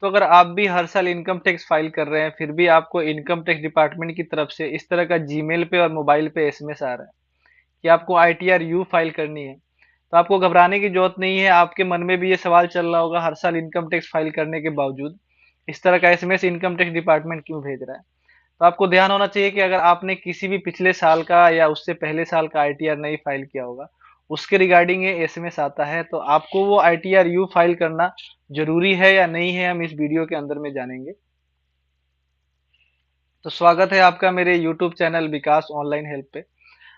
तो अगर आप भी हर साल इनकम टैक्स फाइल कर रहे हैं, फिर भी आपको इनकम टैक्स डिपार्टमेंट की तरफ से इस तरह का जीमेल पे और मोबाइल पे एसएमएस आ रहा है कि आपको आईटीआर यू फाइल करनी है, तो आपको घबराने की जरूरत नहीं है। आपके मन में भी ये सवाल चल रहा होगा, हर साल इनकम टैक्स फाइल करने के बावजूद इस तरह का एसएमएस इनकम टैक्स डिपार्टमेंट क्यों भेज रहा है। तो आपको ध्यान होना चाहिए कि अगर आपने किसी भी पिछले साल का या उससे पहले साल का आईटीआर नहीं फाइल किया होगा, उसके रिगार्डिंग ये एसएमएस आता है, तो आपको वो आईटीआर यू फाइल करना जरूरी है या नहीं है, हम इस वीडियो के अंदर में जानेंगे। तो स्वागत है आपका मेरे यूट्यूब चैनल विकास ऑनलाइन हेल्प पे।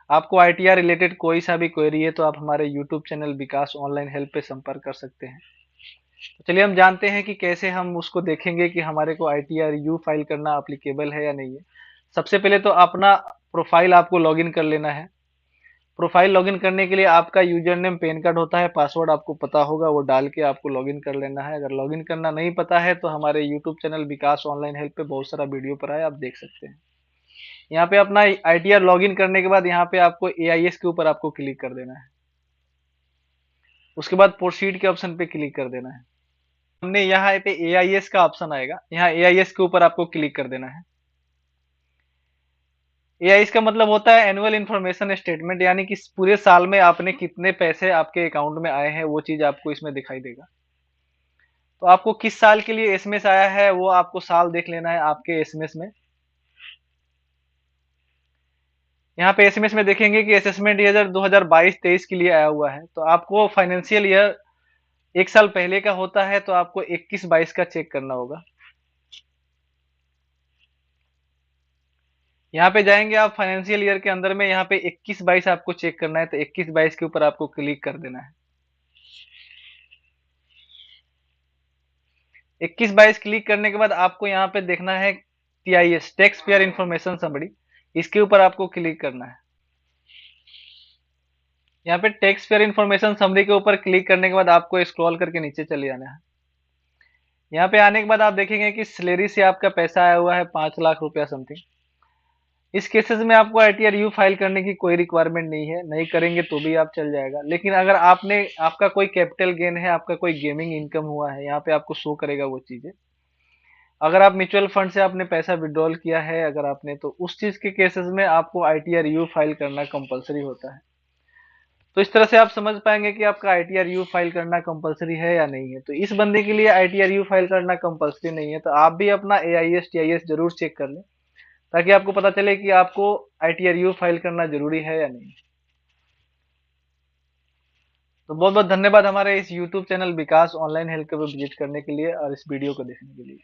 आपको आईटीआर रिलेटेड कोई सा भी क्वेरी है तो आप हमारे यूट्यूब चैनल विकास ऑनलाइन हेल्प पे संपर्क कर सकते हैं। तो चलिए हम जानते हैं कि कैसे हम उसको देखेंगे कि हमारे को आईटीआर यू फाइल करना अप्लीकेबल है या नहीं है। सबसे पहले तो अपना प्रोफाइल आपको लॉगिन कर लेना है। प्रोफाइल लॉगिन करने के लिए आपका यूजर नेम पैन कार्ड होता है, पासवर्ड आपको पता होगा, वो डाल के आपको लॉगिन कर लेना है। अगर लॉगिन करना नहीं पता है तो हमारे यूट्यूब चैनल विकास ऑनलाइन हेल्प पे बहुत सारा वीडियो पड़ा है, आप देख सकते हैं। यहाँ पे अपना आईटीआर लॉगिन करने के बाद यहाँ पे आपको एआईएस के ऊपर आपको क्लिक कर देना है। उसके बाद प्रोसीड के ऑप्शन पे क्लिक कर देना है। हमने यहाँ पे एआईएस का ऑप्शन आएगा, यहाँ एआईएस के ऊपर आपको क्लिक कर देना है। एआईएस का मतलब होता है एनुअल इंफॉर्मेशन स्टेटमेंट, यानी कि पूरे साल में आपने कितने पैसे आपके अकाउंट में आए हैं वो चीज आपको इसमें दिखाई देगा। तो आपको किस साल के लिए एसएमएस आया है वो आपको साल देख लेना है आपके एसएमएस में। यहाँ पे एसएमएस में देखेंगे कि असेसमेंट ईयर 2022-23 के लिए आया हुआ है, तो आपको फाइनेंशियल ईयर एक साल पहले का होता है, तो आपको 21-22 का चेक करना होगा। यहाँ पे जाएंगे आप फाइनेंशियल ईयर के अंदर में, यहाँ पे 21-22 आपको चेक करना है, तो 21-22 के ऊपर आपको क्लिक कर देना है। 21-22 क्लिक करने के बाद आपको यहाँ पे देखना है TIS, tax payer information summary, इसके ऊपर आपको क्लिक करना है। यहाँ पे टैक्स पेयर इंफॉर्मेशन समरी के ऊपर क्लिक करने के बाद आपको स्क्रॉल करके नीचे चले जाना है। यहाँ पे आने के बाद आप देखेंगे कि सैलरी से आपका पैसा आया हुआ है 5 लाख रुपया समथिंग। इस केसेस में आपको आईटीआर यू फाइल करने की कोई रिक्वायरमेंट नहीं है, नहीं करेंगे तो भी आप चल जाएगा। लेकिन अगर आपने आपका कोई कैपिटल गेन है, आपका कोई गेमिंग इनकम हुआ है, यहाँ पे आपको शो करेगा वो चीजें। अगर आप म्यूचुअल फंड से आपने पैसा विड्रॉल किया है अगर आपने, तो उस चीज के केसेस में आपको आईटीआर यू फाइल करना कंपलसरी होता है। तो इस तरह से आप समझ पाएंगे कि आपका आईटीआर यू फाइल करना कंपलसरी है या नहीं है। तो इस बंदे के लिए आईटीआर यू फाइल करना कंपलसरी नहीं है, तो आप भी अपना एआईएस टीआईएस जरूर चेक कर लें, ताकि आपको पता चले कि आपको आईटीआर यू फाइल करना जरूरी है या नहीं। तो बहुत बहुत धन्यवाद हमारे इस यूट्यूब चैनल विकास ऑनलाइन हेल्थ को विजिट करने के लिए और इस वीडियो को देखने के लिए।